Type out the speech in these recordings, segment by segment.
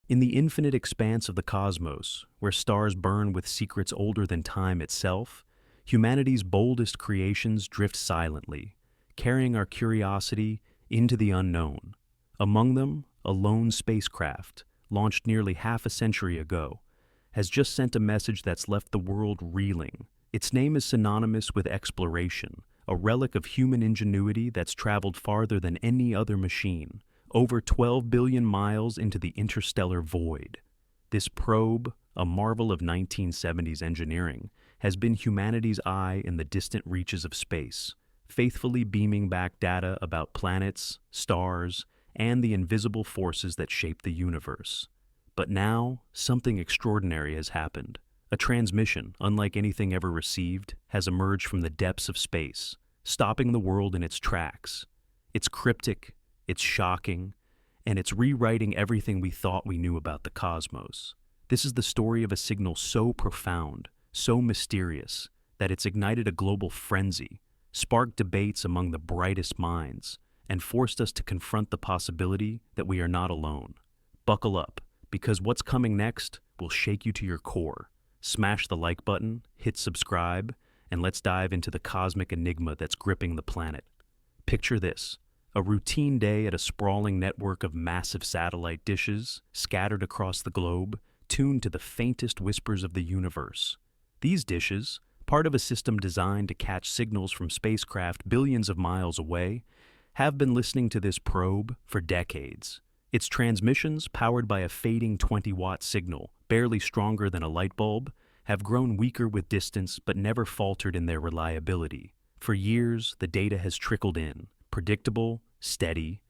In the infinite expanse of the cosmos, where stars burn with secrets older than time itself, humanity's boldest creations drift silently, carrying our curiosity into the unknown. Among them, a lone spacecraft, launched nearly half a century ago, has just sent a message that's left the world reeling. Its name is synonymous with exploration, a relic of human ingenuity that's traveled farther than any other machine, over 12 billion miles into the interstellar void. This probe, a marvel of 1970s engineering, has been humanity's eye in the distant reaches of space, faithfully beaming back data about planets, stars, and the invisible forces that shape the universe. But now, something extraordinary has happened. A transmission, unlike anything ever received, has emerged from the depths of space, stopping the world in its tracks. It's cryptic, it's shocking, and it's rewriting everything we thought we knew about the cosmos. This is the story of a signal so profound, so mysterious, that it's ignited a global frenzy, sparked debates among the brightest minds, and forced us to confront the possibility that we are not alone. Buckle up, because what's coming next will shake you to your core. Smash the like button, hit subscribe, and let's dive into the cosmic enigma that's gripping the planet. Picture this: a routine day at a sprawling network of massive satellite dishes scattered across the globe, tuned to the faintest whispers of the universe. These dishes, part of a system designed to catch signals from spacecraft billions of miles away, have been listening to this probe for decades. Its transmissions, powered by a fading 20-watt signal, barely stronger than a light bulb, have grown weaker with distance but never faltered in their reliability. For years, the data has trickled in, predictable, steady,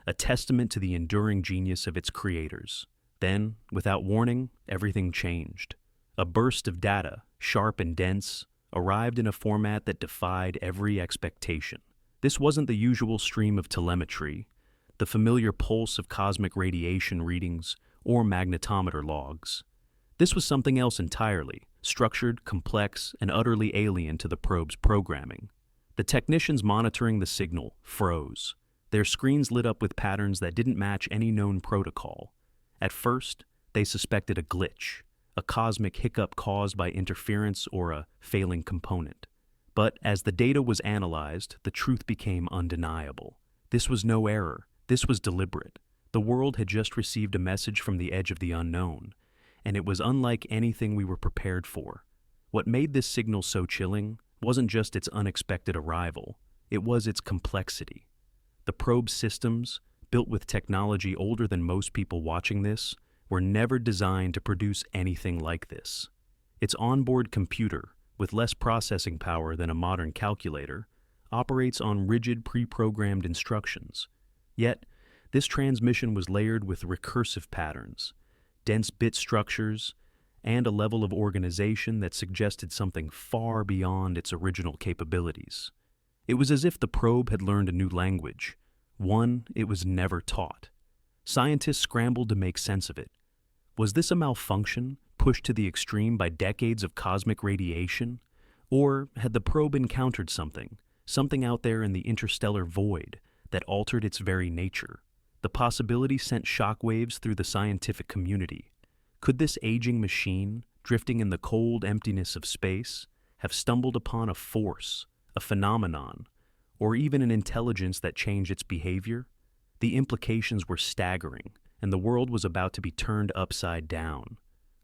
a testament to the enduring genius of its creators. Then, without warning, everything changed. A burst of data, sharp and dense, arrived in a format that defied every expectation. This wasn't the usual stream of telemetry, the familiar pulse of cosmic radiation readings, or magnetometer logs. This was something else entirely, structured, complex, and utterly alien to the probe's programming. The technicians monitoring the signal froze. Their screens lit up with patterns that didn't match any known protocol. At first, they suspected a glitch, a cosmic hiccup caused by interference or a failing component. But as the data was analyzed, the truth became undeniable. This was no error. This was deliberate. The world had just received a message from the edge of the unknown, and it was unlike anything we were prepared for. What made this signal so chilling wasn't just its unexpected arrival, it was its complexity. The probe's systems, built with technology older than most people watching this, were never designed to produce anything like this. Its onboard computer, with less processing power than a modern calculator, operates on rigid pre-programmed instructions. Yet, this transmission was layered with recursive patterns, dense bit structures, and a level of organization that suggested something far beyond its original capabilities. It was as if the probe had learned a new language, one it was never taught. Scientists scrambled to make sense of it. Was this a malfunction, pushed to the extreme by decades of cosmic radiation? Or had the probe encountered something out there in the interstellar void that altered its very nature? The possibility sent shockwaves through the scientific community. Could this aging machine, drifting in the cold emptiness of space, have stumbled upon a force, a phenomenon, or even an intelligence that changed its behavior? The implications were staggering, and the world was about to be turned upside down.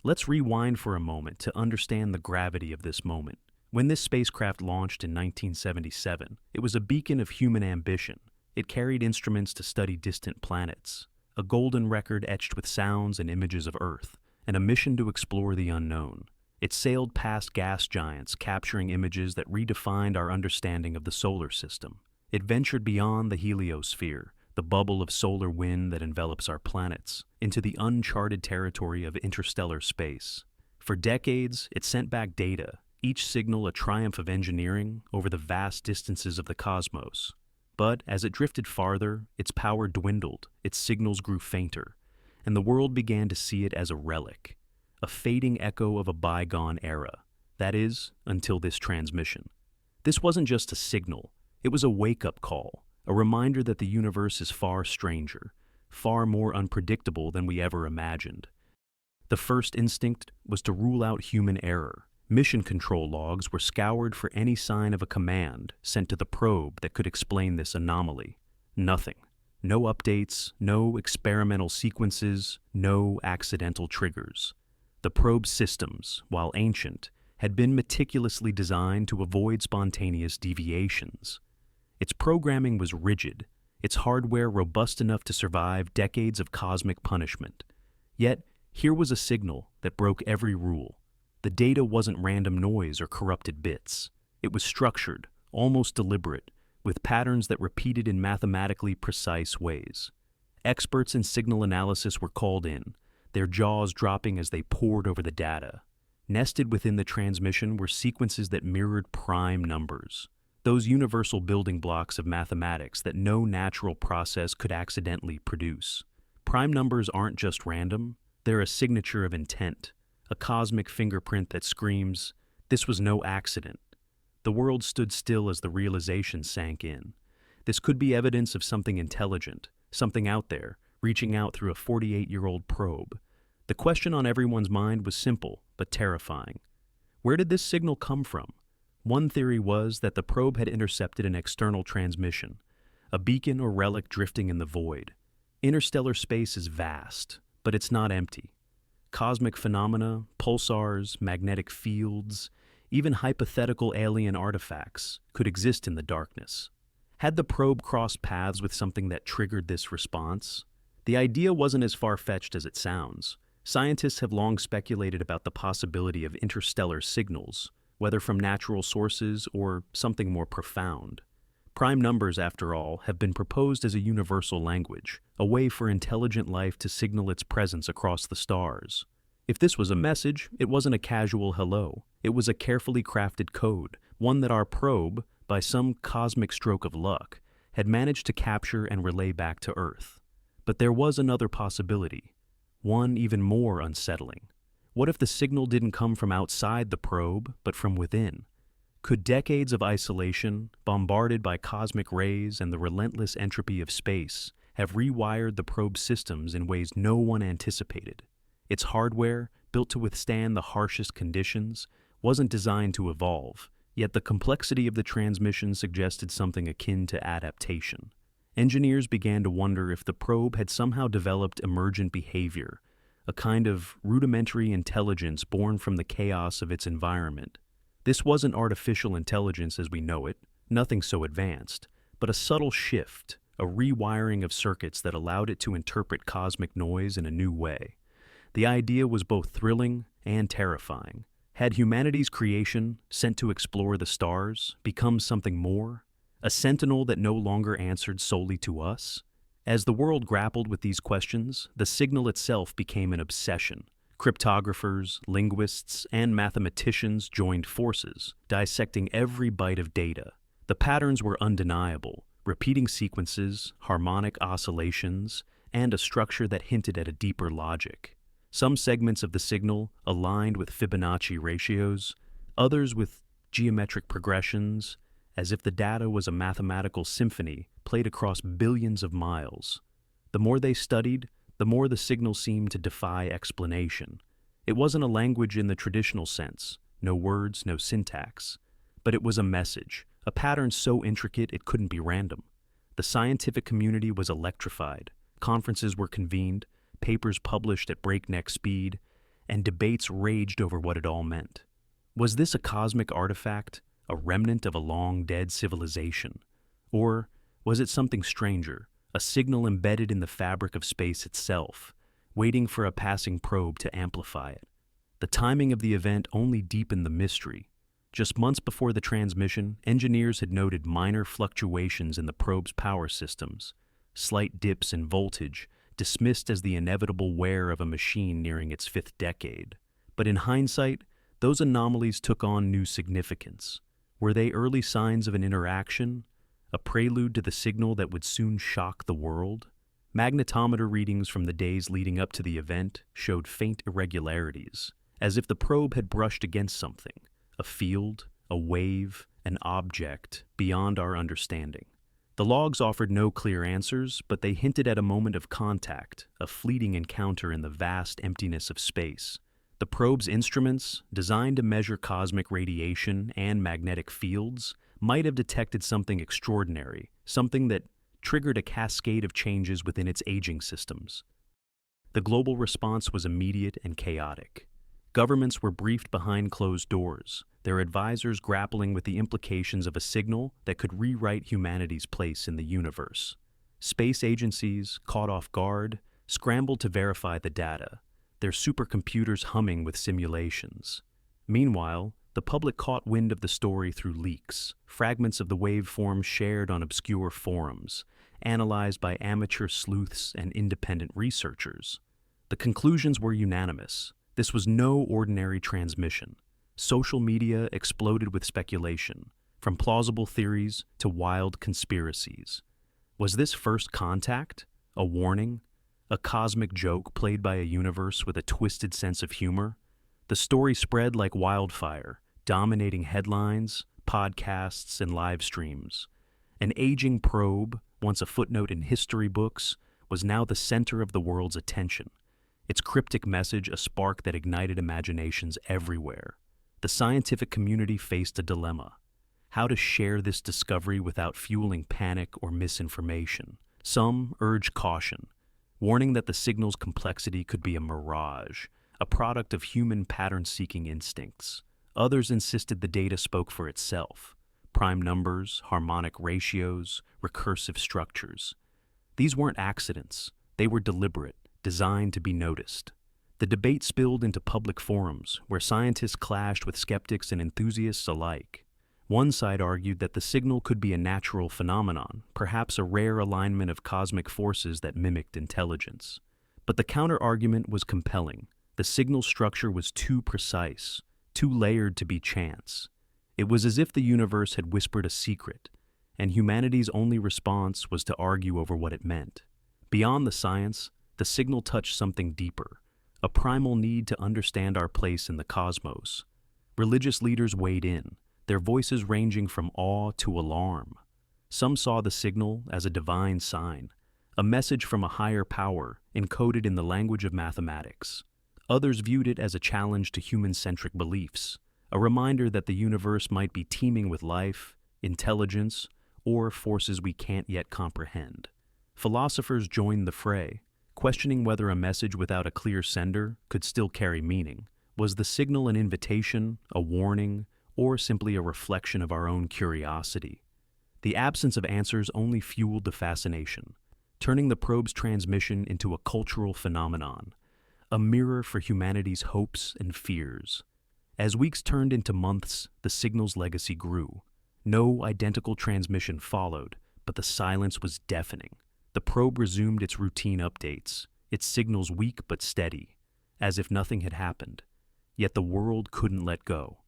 Let's rewind for a moment to understand the gravity of this moment. When this spacecraft launched in 1977, it was a beacon of human ambition. It carried instruments to study distant planets, a golden record etched with sounds and images of Earth, and a mission to explore the unknown. It sailed past gas giants, capturing images that redefined our understanding of the solar system. It ventured beyond the heliosphere, the bubble of solar wind that envelops our planets, into the uncharted territory of interstellar space. For decades, it sent back data, each signal a triumph of engineering over the vast distances of the cosmos. But as it drifted farther, its power dwindled, its signals grew fainter, and the world began to see it as a relic, a fading echo of a bygone era. That is, until this transmission. This wasn't just a signal, it was a wake-up call, a reminder that the universe is far stranger, far more unpredictable than we ever imagined. The first instinct was to rule out human error. Mission control logs were scoured for any sign of a command sent to the probe that could explain this anomaly. Nothing. No updates, no experimental sequences, no accidental triggers. The probe's systems, while ancient, had been meticulously designed to avoid spontaneous deviations. Its programming was rigid, its hardware robust enough to survive decades of cosmic punishment. Yet, here was a signal that broke every rule. The data wasn't random noise or corrupted bits. It was structured, almost deliberate, with patterns that repeated in mathematically precise ways. Experts in signal analysis were called in, their jaws dropping as they pored over the data. Nested within the transmission were sequences that mirrored prime numbers, those universal building blocks of mathematics that no natural process could accidentally produce. Prime numbers aren't just random, they're a signature of intent, a cosmic fingerprint that screams, "This was no accident." The world stood still as the realization sank in. This could be evidence of something intelligent, something out there, reaching out through a 48-year-old probe. The question on everyone's mind was simple, but terrifying. Where did this signal come from? One theory was that the probe had intercepted an external transmission, a beacon or relic drifting in the void. Interstellar space is vast, but it's not empty. Cosmic phenomena, pulsars, magnetic fields, even hypothetical alien artifacts could exist in the darkness. Had the probe crossed paths with something that triggered this response? The idea wasn't as far-fetched as it sounds. Scientists have long speculated about the possibility of interstellar signals, whether from natural sources or something more profound. Prime numbers, after all, have been proposed as a universal language, a way for intelligent life to signal its presence across the stars. If this was a message, it wasn't a casual hello. It was a carefully crafted code, one that our probe, by some cosmic stroke of luck, had managed to capture and relay back to Earth. But there was another possibility, one even more unsettling. What if the signal didn't come from outside the probe, but from within? Could decades of isolation, bombarded by cosmic rays and the relentless entropy of space, have rewired the probe's systems in ways no one anticipated? Its hardware, built to withstand the harshest conditions, wasn't designed to evolve, yet the complexity of the transmission suggested something akin to adaptation. Engineers began to wonder if the probe had somehow developed emergent behavior, a kind of rudimentary intelligence born from the chaos of its environment. This wasn't artificial intelligence as we know it, nothing so advanced, but a subtle shift, a rewiring of circuits that allowed it to interpret cosmic noise in a new way. The idea was both thrilling and terrifying. Had humanity's creation, sent to explore the stars, become something more? A sentinel that no longer answered solely to us? As the world grappled with these questions, the signal itself became an obsession. Cryptographers, linguists, and mathematicians joined forces, dissecting every byte of data. The patterns were undeniable, repeating sequences, harmonic oscillations, and a structure that hinted at a deeper logic. Some segments of the signal aligned with Fibonacci ratios, others with geometric progressions, as if the data was a mathematical symphony played across billions of miles. The more they studied, the more the signal seemed to defy explanation. It wasn't a language in the traditional sense, no words, no syntax. But it was a message, a pattern so intricate it couldn't be random. The scientific community was electrified, conferences were convened, papers published at breakneck speed, and debates raged over what it all meant. Was this a cosmic artifact, a remnant of a long-dead civilization? Or was it something stranger, a signal embedded in the fabric of space itself, waiting for a passing probe to amplify it? The timing of the event only deepened the mystery. Just months before the transmission, engineers had noted minor fluctuations in the probe's power systems, slight dips in voltage, dismissed as the inevitable wear of a machine nearing its fifth decade. But in hindsight, those anomalies took on new significance. Were they early signs of an interaction, a prelude to the signal that would soon shock the world? Magnetometer readings from the days leading up to the event showed faint irregularities, as if the probe had brushed against something, a field, a wave, an object beyond our understanding. The logs offered no clear answers, but they hinted at a moment of contact, a fleeting encounter in the vast emptiness of space. The probe's instruments, designed to measure cosmic radiation and magnetic fields, might have detected something extraordinary, something that triggered a cascade of changes within its aging systems. The global response was immediate and chaotic. Governments were briefed behind closed doors, their advisors grappling with the implications of a signal that could rewrite humanity's place in the universe. Space agencies, caught off guard, scrambled to verify the data, their supercomputers humming with simulations. Meanwhile, the public caught wind of the story through leaks, fragments of the waveform shared on obscure forums, analyzed by amateur sleuths and independent researchers. The conclusions were unanimous. This was no ordinary transmission. Social media exploded with speculation, from plausible theories to wild conspiracies. Was this first contact? A warning? A cosmic joke played by a universe with a twisted sense of humor? The story spread like wildfire, dominating headlines, podcasts, and live streams. An aging probe, once a footnote in history books, was now the center of the world's attention. Its cryptic message a spark that ignited imaginations everywhere. The scientific community faced a dilemma: how to share this discovery without fueling panic or misinformation. Some urged caution, warning that the signal's complexity could be a mirage, a product of human pattern-seeking instincts. Others insisted the data spoke for itself: prime numbers, harmonic ratios, recursive structures. These weren't accidents. They were deliberate, designed to be noticed. The debate spilled into public forums, where scientists clashed with skeptics and enthusiasts alike. One side argued that the signal could be a natural phenomenon, perhaps a rare alignment of cosmic forces that mimicked intelligence. But the counter-argument was compelling. The signal structure was too precise, too layered to be chance. It was as if the universe had whispered a secret, and humanity's only response was to argue over what it meant. Beyond the science, the signal touched something deeper, a primal need to understand our place in the cosmos. Religious leaders weighed in, their voices ranging from awe to alarm. Some saw the signal as a divine sign, a message from a higher power encoded in the language of mathematics. Others viewed it as a challenge to human-centric beliefs, a reminder that the universe might be teeming with life, intelligence, or forces we can't yet comprehend. Philosophers joined the fray, questioning whether a message without a clear sender could still carry meaning. Was the signal an invitation, a warning, or simply a reflection of our own curiosity? The absence of answers only fueled the fascination, turning the probe's transmission into a cultural phenomenon, a mirror for humanity's hopes and fears. As weeks turned into months, the signal's legacy grew. No identical transmission followed, but the silence was deafening. The probe resumed its routine updates, its signals weak but steady, as if nothing had happened. Yet the world couldn't let go.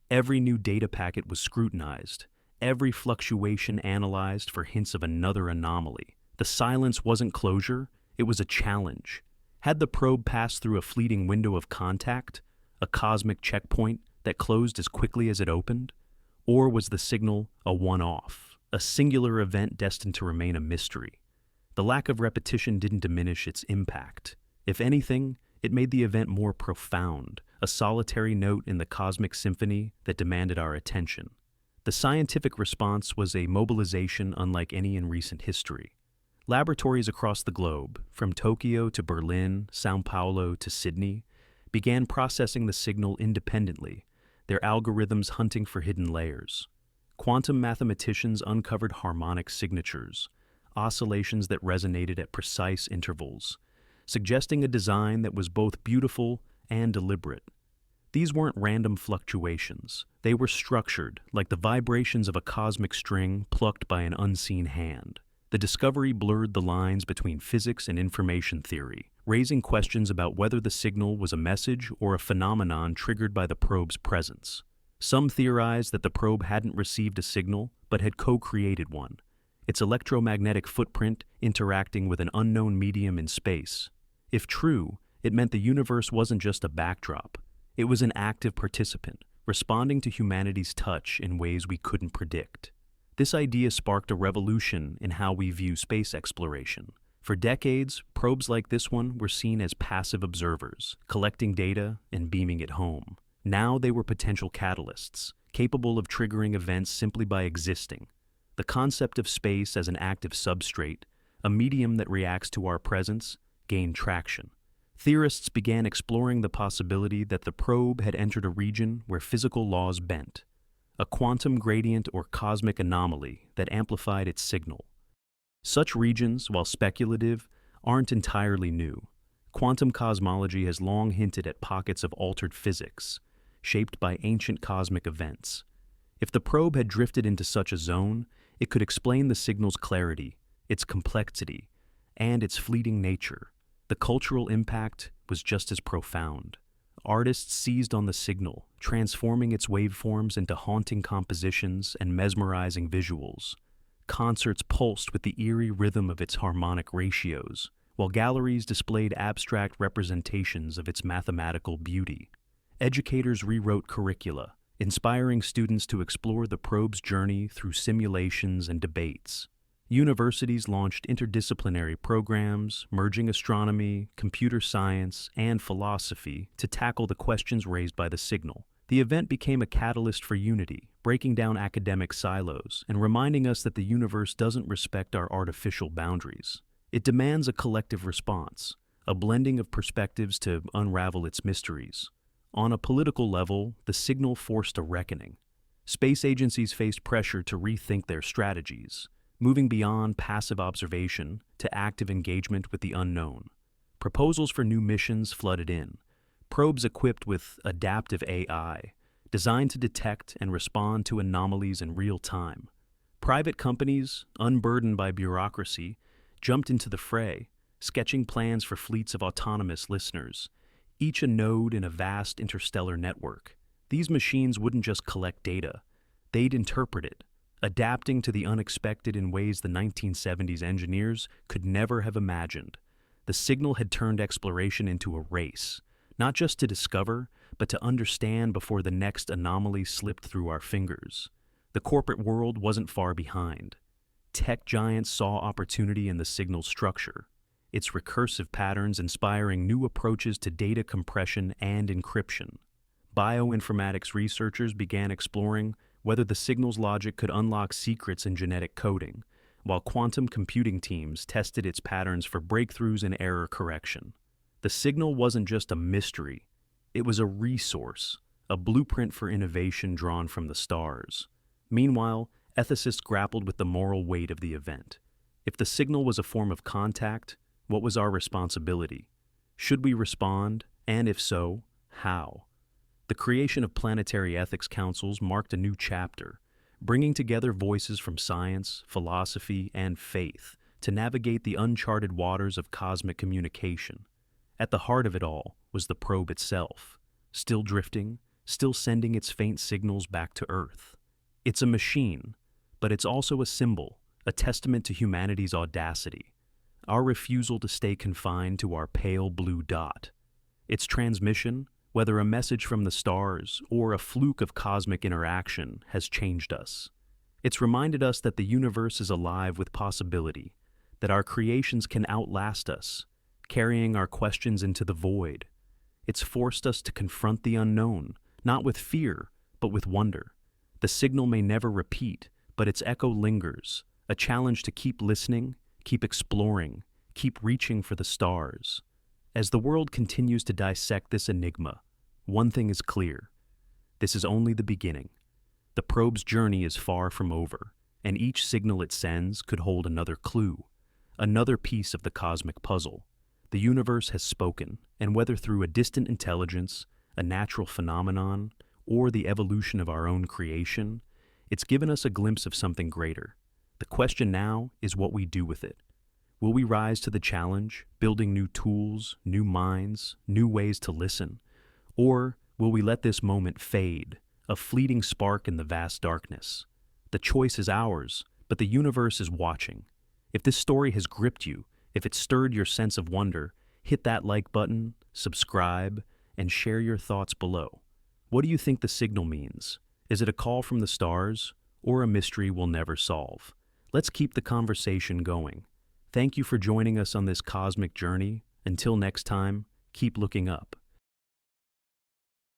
Every new data packet was scrutinized, every fluctuation analyzed for hints of another anomaly. The silence wasn't closure, it was a challenge. Had the probe passed through a fleeting window of contact, a cosmic checkpoint that closed as quickly as it opened? Or was the signal a one-off, a singular event destined to remain a mystery? The lack of repetition didn't diminish its impact. If anything, it made the event more profound, a solitary note in the cosmic symphony that demanded our attention. The scientific response was a mobilization unlike any in recent history. Laboratories across the globe, from Tokyo to Berlin, São Paulo to Sydney, began processing the signal independently, their algorithms hunting for hidden layers. Quantum mathematicians uncovered harmonic signatures, oscillations that resonated at precise intervals, suggesting a design that was both beautiful and deliberate. These weren't random fluctuations. They were structured, like the vibrations of a cosmic string plucked by an unseen hand. The discovery blurred the lines between physics and information theory, raising questions about whether the signal was a message or a phenomenon triggered by the probe's presence. Some theorized that the probe hadn't received a signal, but had co-created one, its electromagnetic footprint interacting with an unknown medium in space. If true, it meant the universe wasn't just a backdrop. It was an active participant, responding to humanity's touch in ways we couldn't predict. This idea sparked a revolution in how we view space exploration. For decades, probes like this one were seen as passive observers, collecting data and beaming it home. Now they were potential catalysts, capable of triggering events simply by existing. The concept of space as an active substrate, a medium that reacts to our presence, gained traction. Theorists began exploring the possibility that the probe had entered a region where physical laws bent, a quantum gradient or cosmic anomaly that amplified its signal. Such regions, while speculative, aren't entirely new. Quantum cosmology has long hinted at pockets of altered physics, shaped by ancient cosmic events. If the probe had drifted into such a zone, it could explain the signal's clarity, its complexity, and its fleeting nature. The cultural impact was just as profound. Artists seized on the signal, transforming its waveforms into haunting compositions and mesmerizing visuals. Concerts pulsed with the eerie rhythm of its harmonic ratios, while galleries displayed abstract representations of its mathematical beauty. Educators rewrote curricula, inspiring students to explore the probe's journey through simulations and debates. Universities launched interdisciplinary programs, merging astronomy, computer science, and philosophy to tackle the questions raised by the signal. The event became a catalyst for unity, breaking down academic silos and reminding us that the universe doesn't respect our artificial boundaries. It demands a collective response, a blending of perspectives to unravel its mysteries. On a political level, the signal forced a reckoning. Space agencies faced pressure to rethink their strategies, moving beyond passive observation to active engagement with the unknown. Proposals for new missions flooded in, probes equipped with adaptive AI, designed to detect and respond to anomalies in real time. Private companies, unburdened by bureaucracy, jumped into the fray, sketching plans for fleets of autonomous listeners, each a node in a vast interstellar network. These machines wouldn't just collect data, they'd interpret it, adapting to the unexpected in ways the 1970s engineers could never have imagined. The signal had turned exploration into a race, not just to discover, but to understand before the next anomaly slipped through our fingers. The corporate world wasn't far behind. Tech giants saw opportunity in the signal's structure, its recursive patterns inspiring new approaches to data compression and encryption. Bioinformatics researchers began exploring whether the signal's logic could unlock secrets in genetic coding, while quantum computing teams tested its patterns for breakthroughs in error correction. The signal wasn't just a mystery, it was a resource, a blueprint for innovation drawn from the stars. Meanwhile, ethicists grappled with the moral weight of the event. If the signal was a form of contact, what was our responsibility? Should we respond, and if so, how? The creation of planetary ethics councils marked a new chapter, bringing together voices from science, philosophy, and faith to navigate the uncharted waters of cosmic communication. At the heart of it all was the probe itself, still drifting, still sending its faint signals back to Earth. It's a machine, but it's also a symbol, a testament to humanity's audacity, our refusal to stay confined to our pale blue dot. Its transmission, whether a message from the stars or a fluke of cosmic interaction, has changed us. It's reminded us that the universe is alive with possibility, that our creations can outlast us, carrying our questions into the void. It's forced us to confront the unknown, not with fear, but with wonder. The signal may never repeat, but its echo lingers, a challenge to keep listening, keep exploring, keep reaching for the stars. As the world continues to dissect this enigma, one thing is clear. This is only the beginning. The probe's journey is far from over, and each signal it sends could hold another clue, another piece of the cosmic puzzle. The universe has spoken, and whether through a distant intelligence, a natural phenomenon, or the evolution of our own creation, it's given us a glimpse of something greater. The question now is what we do with it. Will we rise to the challenge, building new tools, new minds, new ways to listen? Or will we let this moment fade, a fleeting spark in the vast darkness? The choice is ours, but the universe is watching. If this story has gripped you, if it stirred your sense of wonder, hit that like button, subscribe, and share your thoughts below. What do you think the signal means? Is it a call from the stars, or a mystery we'll never solve. Let's keep the conversation going. Thank you for joining us on this cosmic journey. Until next time, keep looking up.